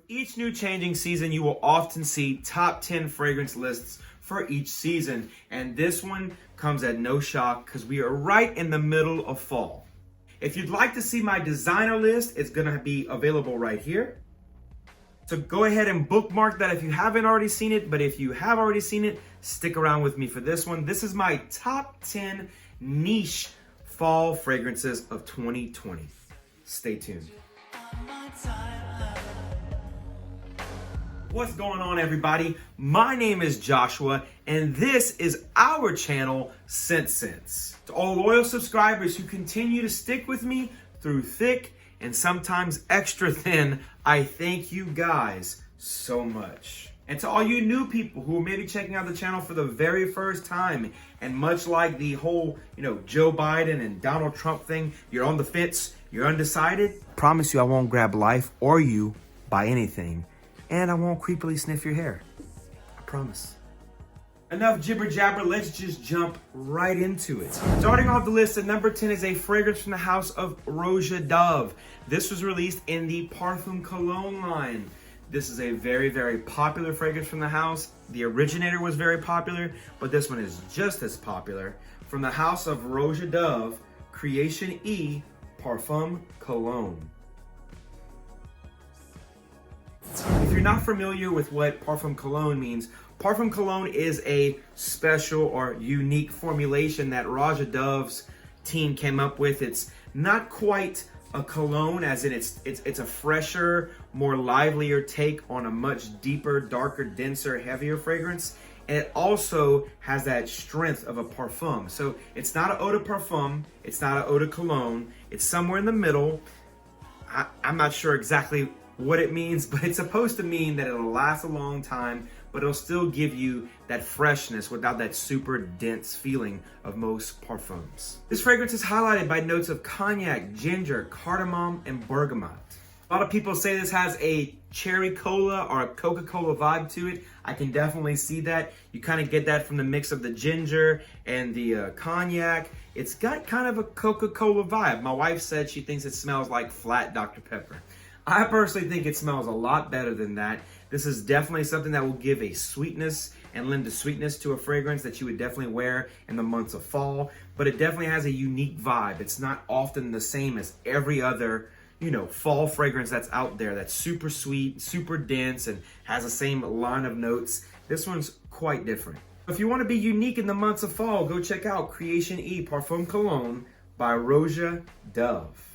each new changing season, you will often see top 10 fragrance lists for each season. And this one comes at no shock because we are right in the middle of fall. If you'd like to see my designer list, it's gonna be available right here. So go ahead and bookmark that if you haven't already seen it, but if you have already seen it, stick around with me for this one. This is my top 10 niche fall fragrances of 2020. Stay tuned. What's going on, everybody? My name is Joshua, and this is our channel, ScentSense. To all loyal subscribers who continue to stick with me through thick and sometimes extra thin, I thank you guys so much. And to all you new people who may be checking out the channel for the very first time, and much like the whole, Joe Biden and Donald Trump thing, you're on the fence, you're undecided, promise you I won't grab life or you by anything. And I won't creepily sniff your hair. I promise. Enough jibber jabber, let's just jump right into it. Starting off the list at number 10 is a fragrance from the house of Roja Dove. This was released in the Parfum Cologne line. This is a very, very popular fragrance from the house. The originator was very popular, but this one is just as popular. From the house of Roja Dove, Creation E Parfum Cologne. If you're not familiar with what Parfum Cologne means, Parfum Cologne is a special or unique formulation that Roja Dove's team came up with. It's not quite a cologne, as in it's a fresher, more livelier take on a much deeper, darker, denser, heavier fragrance. And it also has that strength of a parfum. So it's not an eau de parfum, it's not an eau de cologne, it's somewhere in the middle. I'm not sure exactly what it means, but it's supposed to mean that it'll last a long time, but it'll still give you that freshness without that super dense feeling of most parfums. This fragrance is highlighted by notes of cognac, ginger, cardamom, and bergamot. A lot of people say this has a cherry cola or a Coca-Cola vibe to it. I can definitely see that. You kind of get that from the mix of the ginger and the cognac. It's got kind of a Coca-Cola vibe. My wife said she thinks it smells like flat Dr. Pepper. I personally think it smells a lot better than that. This is definitely something that will give a sweetness and lend a sweetness to a fragrance that you would definitely wear in the months of fall, but it definitely has a unique vibe. It's not often the same as every other, fall fragrance that's out there that's super sweet, super dense, and has the same line of notes. This one's quite different. If you want to be unique in the months of fall, go check out Creation E Parfum Cologne by Roja Dove.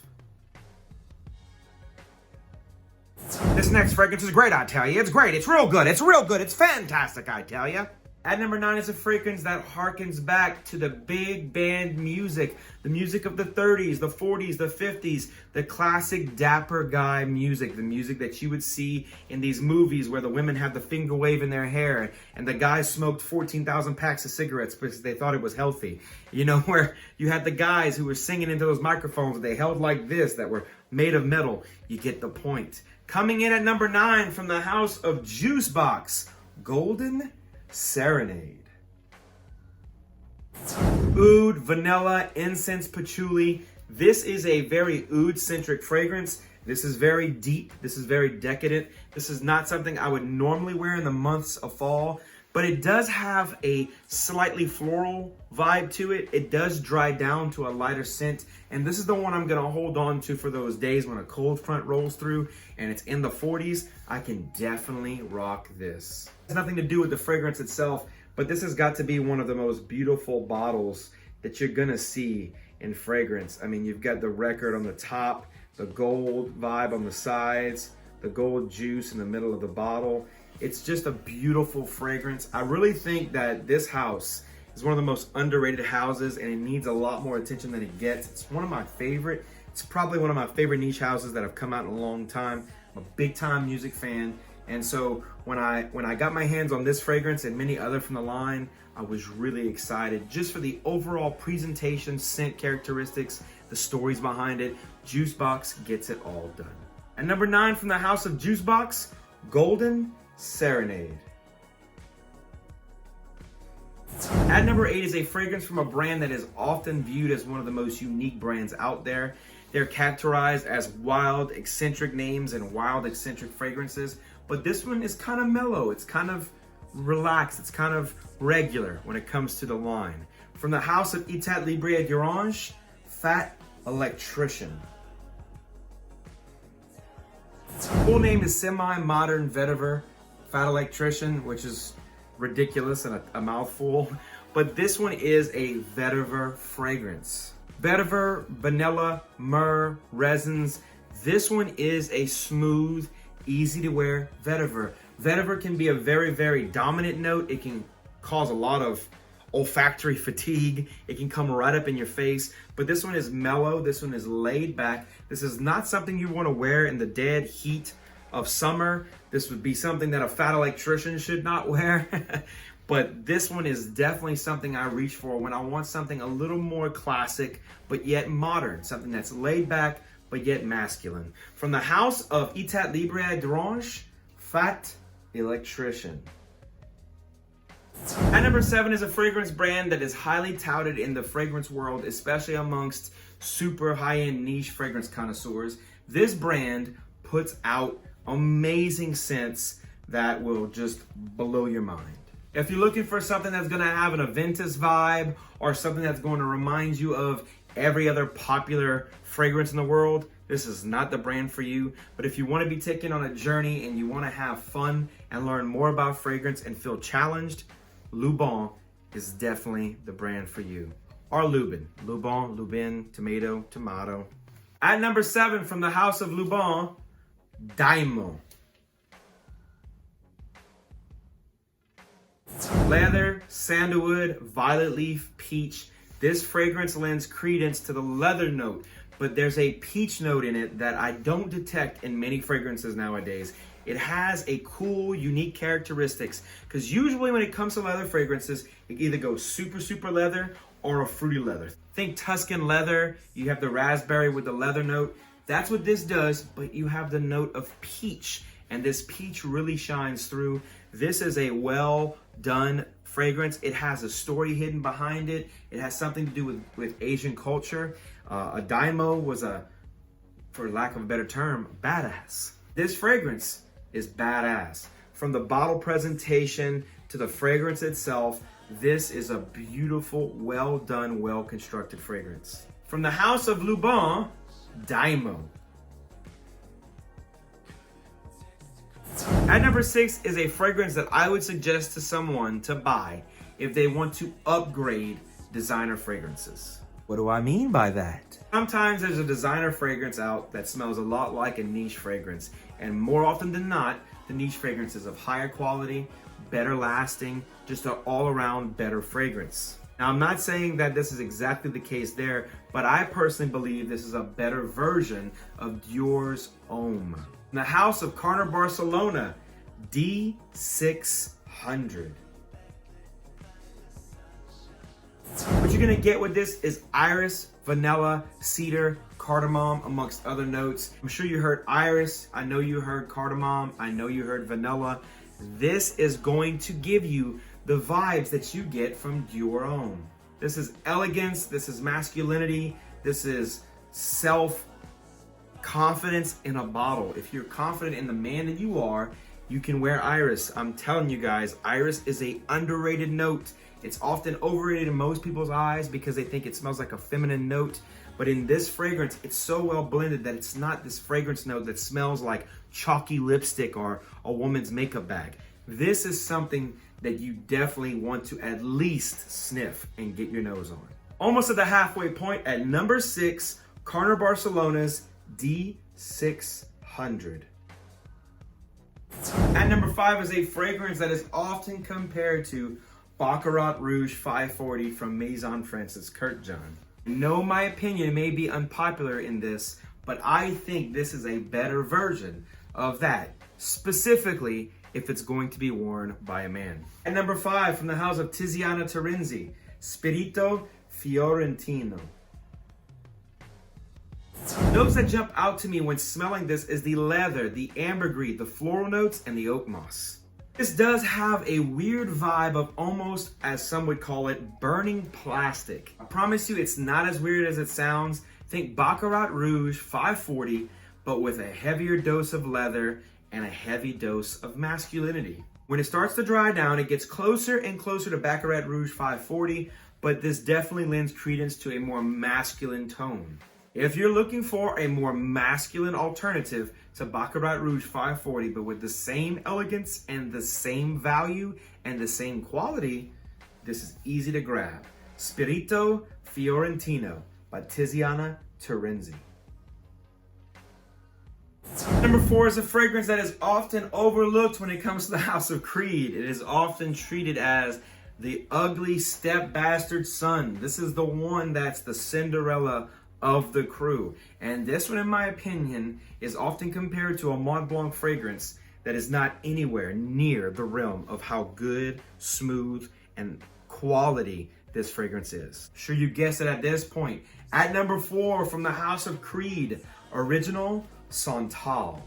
This next fragrance is great, I tell you. It's great. It's real good. It's real good. It's fantastic, I tell you. At number 9 is a fragrance that harkens back to the big band music. The music of the 30s, the 40s, the 50s. The classic dapper guy music. The music that you would see in these movies where the women have the finger wave in their hair and the guys smoked 14,000 packs of cigarettes because they thought it was healthy. Where you had the guys who were singing into those microphones that they held like this that were made of metal. You get the point. Coming in at number 9 from the house of Juicebox, Golden Serenade. Oud, vanilla, incense, patchouli. This is a very oud-centric fragrance. This is very deep. This is very decadent. This is not something I would normally wear in the months of fall, but it does have a slightly floral vibe to it. It does dry down to a lighter scent, and this is the one I'm gonna hold on to for those days when a cold front rolls through and it's in the 40s. I can definitely rock this. It has nothing to do with the fragrance itself, but this has got to be one of the most beautiful bottles that you're gonna see in fragrance. I mean, you've got the record on the top, the gold vibe on the sides, the gold juice in the middle of the bottle. It's just a beautiful fragrance. I really think that this house is one of the most underrated houses, and it needs a lot more attention than it gets. It's one of my favorite. It's probably one of my favorite niche houses that have come out in a long time. I'm a big time music fan. And so when I got my hands on this fragrance and many other from the line, I was really excited just for the overall presentation, scent characteristics, the stories behind it. Juicebox gets it all done. At number 9 from the house of Juicebox, Golden Serenade. At number 8 is a fragrance from a brand that is often viewed as one of the most unique brands out there. They're categorized as wild, eccentric names and wild, eccentric fragrances. But this one is kind of mellow. It's kind of relaxed. It's kind of regular when it comes to the line. From the house of Etat Libre d'Orange, Fat Electrician. Full name is Semi-Modern Vetiver Fat Electrician, which is ridiculous and a mouthful. But this one is a vetiver fragrance. Vetiver, vanilla, myrrh, resins. This one is a smooth, easy to wear vetiver. Vetiver can be a very, very dominant note. It can cause a lot of olfactory fatigue. It can come right up in your face. But this one is mellow. This one is laid back. This is not something you want to wear in the dead heat of summer. This would be something that a fat electrician should not wear. But this one is definitely something I reach for when I want something a little more classic, but yet modern. Something that's laid back, but yet masculine. From the house of Etat Libre d'Orange, Fat Electrician. At number 7 is a fragrance brand that is highly touted in the fragrance world, especially amongst super high-end niche fragrance connoisseurs. This brand puts out amazing scents that will just blow your mind. If you're looking for something that's going to have an Aventus vibe or something that's going to remind you of every other popular fragrance in the world, this is not the brand for you. But if you want to be taken on a journey and you want to have fun and learn more about fragrance and feel challenged, Lubin is definitely the brand for you. Or Lubin. Lubin, tomato. At number 7, from the house of Lubin, Daimle. Leather, sandalwood, violet leaf, peach. This fragrance lends credence to the leather note, but there's a peach note in it that I don't detect in many fragrances nowadays. It has a cool, unique characteristics, because usually when it comes to leather fragrances, it either goes super, super leather or a fruity leather. Think Tuscan leather, you have the raspberry with the leather note. That's what this does, but you have the note of peach, and this peach really shines through. This is a well done fragrance. It has a story hidden behind it. It has something to do with Asian culture. A Daimle was for lack of a better term, badass. This fragrance is badass. From the bottle presentation to the fragrance itself, this is a beautiful, well done, well constructed fragrance. From the house of Lubin, Daimle. At number 6 is a fragrance that I would suggest to someone to buy if they want to upgrade designer fragrances. What do I mean by that? Sometimes there's a designer fragrance out that smells a lot like a niche fragrance, and more often than not, the niche fragrance is of higher quality, better lasting, just an all-around better fragrance. Now, I'm not saying that this is exactly the case there, but I personally believe this is a better version of Dior's Homme. In the house of Carner, Barcelona, D600. What you're gonna get with this is iris, vanilla, cedar, cardamom, amongst other notes. I'm sure you heard iris, I know you heard cardamom, I know you heard vanilla. This is going to give you the vibes that you get from Dior Homme. This is elegance, this is masculinity, this is self-confidence in a bottle. If you're confident in the man that you are, you can wear iris. I'm telling you guys, iris is a underrated note. It's often overrated in most people's eyes because they think it smells like a feminine note. But in this fragrance, it's so well blended that it's not this fragrance note that smells like chalky lipstick or a woman's makeup bag. This is something that you definitely want to at least sniff and get your nose on. Almost at the halfway point at number 6, Carner Barcelona's D600. At number 5 is a fragrance that is often compared to Baccarat Rouge 540 from Maison Francis Kurkdjian. I know my opinion may be unpopular in this, but I think this is a better version of that, specifically if it's going to be worn by a man. At number 5, from the house of Tiziana Terenzi, Spirito Fiorentino. Notes that jump out to me when smelling this is the leather, the ambergris, the floral notes, and the oak moss. This does have a weird vibe of almost, as some would call it, burning plastic. I promise you it's not as weird as it sounds. Think Baccarat Rouge 540, but with a heavier dose of leather and a heavy dose of masculinity. When it starts to dry down, it gets closer and closer to Baccarat Rouge 540, but this definitely lends credence to a more masculine tone. If you're looking for a more masculine alternative to Baccarat Rouge 540, but with the same elegance and the same value and the same quality, this is easy to grab. Spirito Fiorentino by Tiziana Terenzi. Number 4 is a fragrance that is often overlooked when it comes to the House of Creed. It is often treated as the ugly step bastard son. This is the one that's the Cinderella of the crew. And this one, in my opinion, is often compared to a Mont Blanc fragrance that is not anywhere near the realm of how good, smooth, and quality this fragrance is. Sure, you guessed it at this point. At number 4 from the House of Creed, Original Santal.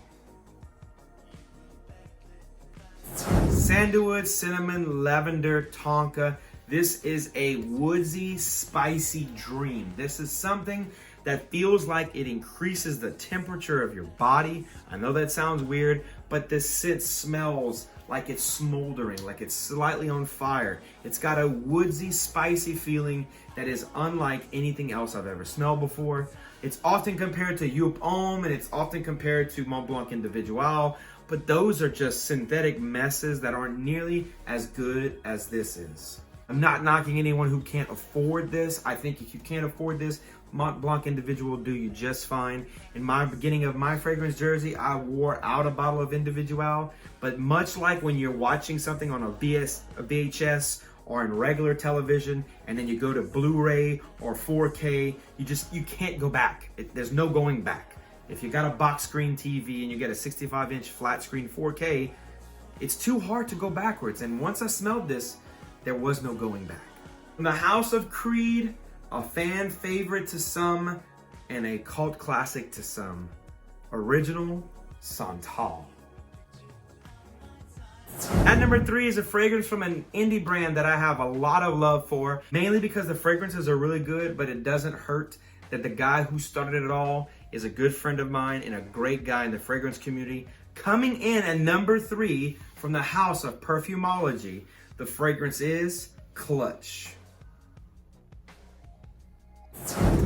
Sandalwood, cinnamon, lavender, tonka. This is a woodsy, spicy dream. This is something that feels like it increases the temperature of your body. I know that sounds weird, but this scent smells like it's smoldering, like it's slightly on fire. It's got a woodsy, spicy feeling that is unlike anything else I've ever smelled before. It's often compared to Yup Homme, and it's often compared to Mont Blanc Individual, but those are just synthetic messes that aren't nearly as good as this is. I'm not knocking anyone who can't afford this. I think if you can't afford this, Mont Blanc Individual will do you just fine. In my beginning of my fragrance jersey, I wore out a bottle of Individual, but much like when you're watching something on a VHS or in regular television, and then you go to Blu-ray or 4K, you can't go back. There's no going back. If you got a box screen TV and you get a 65-inch flat screen 4K, it's too hard to go backwards. And once I smelled this, there was no going back. From the House of Creed, a fan favorite to some and a cult classic to some, Original Santal. At number 3 is a fragrance from an indie brand that I have a lot of love for, mainly because the fragrances are really good, but it doesn't hurt that the guy who started it all is a good friend of mine and a great guy in the fragrance community. Coming in at number 3 from the House of Perfumology, the fragrance is Clutch.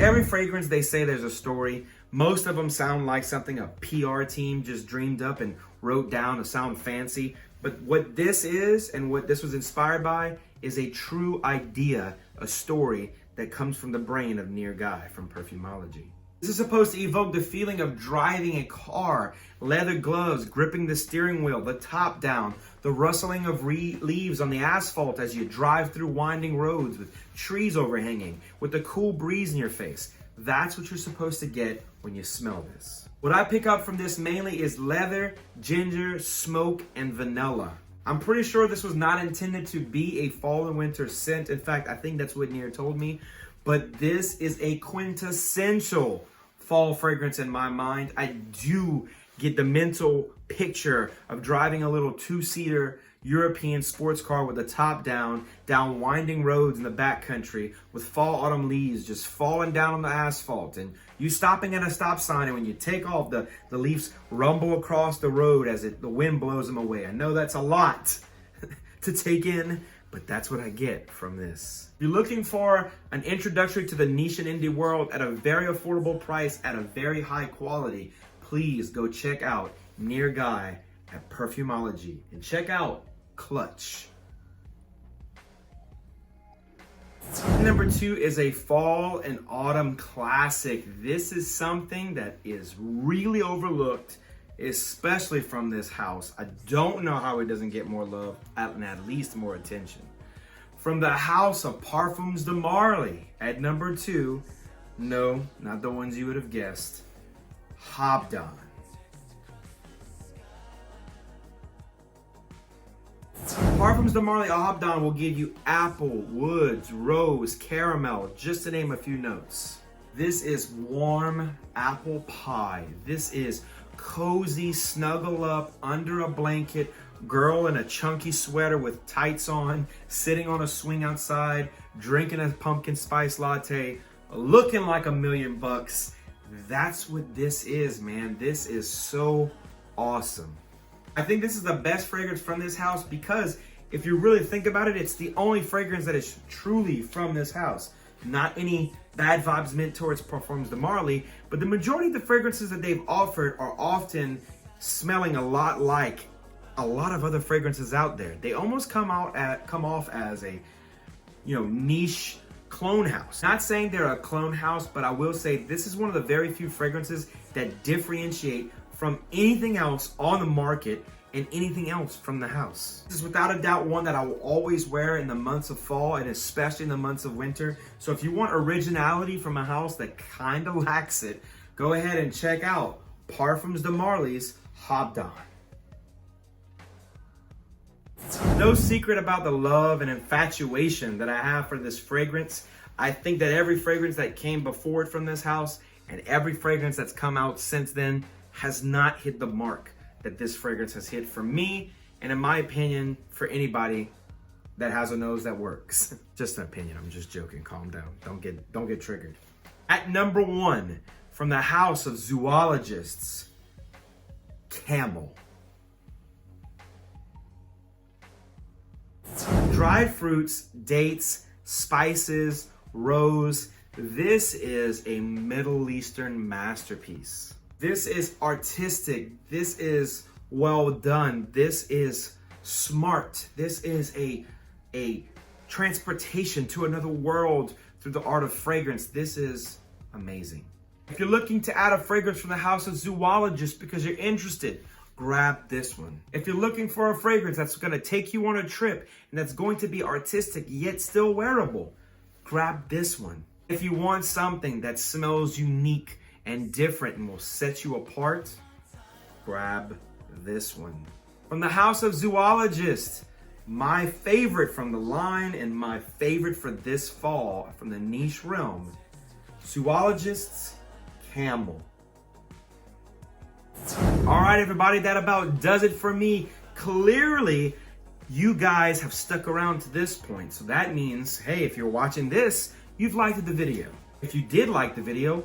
Every fragrance, they say there's a story. Most of them sound like something a PR team just dreamed up and wrote down to sound fancy. But what this is and what this was inspired by is a true idea, a story that comes from the brain of Near Guy from Perfumology. This is supposed to evoke the feeling of driving a car, leather gloves gripping the steering wheel, the top down, the rustling of leaves on the asphalt as you drive through winding roads with trees overhanging, with the cool breeze in your face. That's what you're supposed to get when you smell this. What I pick up from this mainly is leather, ginger, smoke, and vanilla. I'm pretty sure this was not intended to be a fall and winter scent. In fact, I think that's what Near told me. But this is a quintessential fall fragrance in my mind. I do get the mental picture of driving a little 2-seater European sports car with the top down winding roads in the backcountry with fall autumn leaves just falling down on the asphalt, and you stopping at a stop sign, and when you take off, the leaves rumble across the road as the wind blows them away. I know that's a lot to take in, but that's what I get from this. If you're looking for an introductory to the niche and indie world at a very affordable price, at a very high quality, please go check out Near Guy at Perfumology and check out Clutch. Number 2 is a fall and autumn classic. This is something that is really overlooked, especially from this house. I don't know how it doesn't get more love and at least more attention. From the House of Parfums de Marly, at number 2, no, not the ones you would have guessed, Habdan. Parfums de Marly Habdan will give you apple, woods, rose, caramel, just to name a few notes. This is warm apple pie. This is cozy, snuggle up under a blanket, girl in a chunky sweater with tights on, sitting on a swing outside, drinking a pumpkin spice latte. looking like $1 million bucks. That's what this is, man. This is so awesome. I think this is the best fragrance from this house because if you really think about it, it's the only fragrance that is truly from this house. Not any bad vibes meant towards Parfums de Marly, but the majority of the fragrances that they've offered are often smelling a lot like a lot of other fragrances out there. They almost come off as a, niche clone house. Not saying they're a clone house, but I will say this is one of the very few fragrances that differentiate from anything else on the market and anything else from the house. This is without a doubt one that I will always wear in the months of fall and especially in the months of winter. So if you want originality from a house that kind of lacks it, go ahead and check out Parfums de Marly's Habdan. No secret about the love and infatuation that I have for this fragrance. I think that every fragrance that came before it from this house and every fragrance that's come out since then has not hit the mark that this fragrance has hit for me, and in my opinion, for anybody that has a nose that works. Just an opinion, I'm just joking, calm down. Don't get triggered. At number 1, from the house of zoologists, Camel. Dried fruits, dates, spices, rose. This is a Middle Eastern masterpiece. This is artistic. This is well done. This is smart. This is a transportation to another world through the art of fragrance. This is amazing. If you're looking to add a fragrance from the house of zoologists because you're interested, grab this one. If you're looking for a fragrance that's going to take you on a trip and that's going to be artistic yet still wearable, grab this one. If you want something that smells unique and different and will set you apart, grab this one. From the house of zoologists, my favorite from the line and my favorite for this fall from the niche realm, Zoologists Camel. All right, everybody, that about does it for me. Clearly, you guys have stuck around to this point. So that means, hey, if you're watching this, you've liked the video. If you did like the video,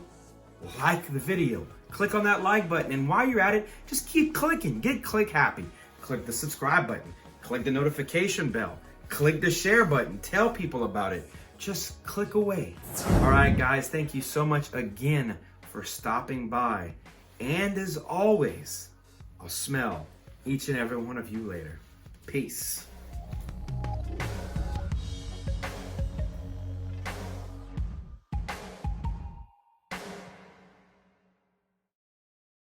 like the video. Click on that like button, and while you're at it, just keep clicking. Get click happy. Click the subscribe button. Click the notification bell. Click the share button. Tell people about it. Just click away. All right, guys, thank you so much again for stopping by. And as always, I'll smell each and every one of you later. Peace.